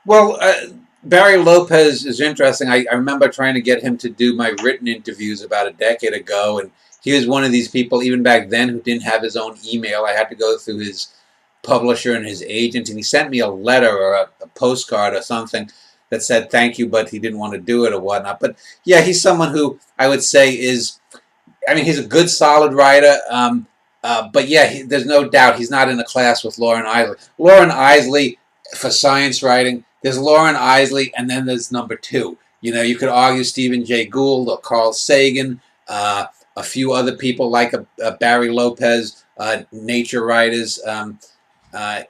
Well, Barry Lopez is interesting. I remember trying to get him to do my written interviews about a decade ago, and he was one of these people, even back then, who didn't have his own email. I had to go through his publisher and his agent, and he sent me a letter or a postcard or something that said thank you, but he didn't want to do it or whatnot. But yeah, he's someone who I would say is, I mean, he's a good, solid writer. But yeah, there's no doubt he's not in a class with Lauren Isley. Lauren Isley, for science writing, there's Lauren Isley, and then there's number two. You know, you could argue Stephen Jay Gould or Carl Sagan, a few other people like Barry Lopez, nature writers.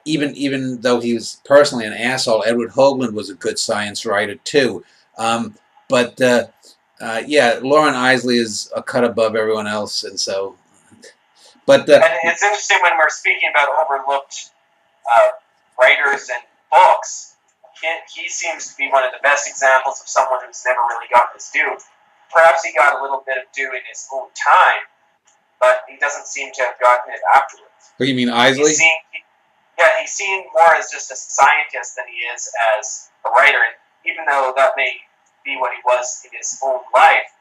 Even though he was personally an asshole, Edward Hoagland was a good science writer too. But yeah, Lauren Isley is a cut above everyone else, and so. But and it's interesting when we're speaking about overlooked writers and books. He seems to be one of the best examples of someone who's never really gotten his due. Perhaps he got a little bit of due in his own time, but he doesn't seem to have gotten it afterwards. What do you mean, Isley? He's seen more as just a scientist than he is as a writer. And even though that may be what he was in his own life,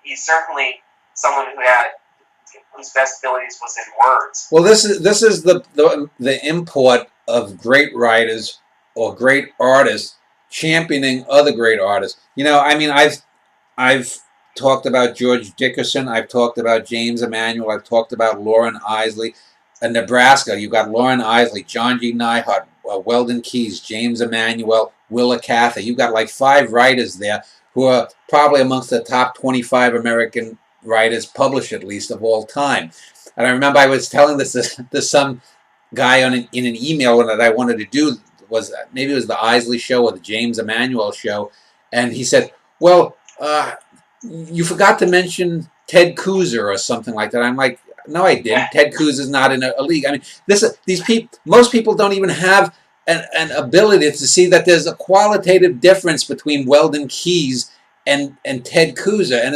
he's certainly someone whose best abilities was in words. Well, this is the import of great writers or great artists championing other great artists. You know, I mean, I've talked about George Dickerson. I've talked about James Emanuel. I've talked about Lauren Isley. In Nebraska, you've got Lauren Isley, John G. Neihart, Weldon Keys, James Emanuel, Willa Cather. You've got like 5 writers there who are probably amongst the top 25 American writers, published at least, of all time. And I remember I was telling this to some guy in an email that I wanted to do, maybe it was the Isley show or the James Emanuel show, and he said, well, you forgot to mention Ted Kooser or something like that. I'm like, no, I didn't. Ted Kooser's not in a league. I mean, most people don't even have an ability to see that there's a qualitative difference between Weldon Keys and Ted Kooser. And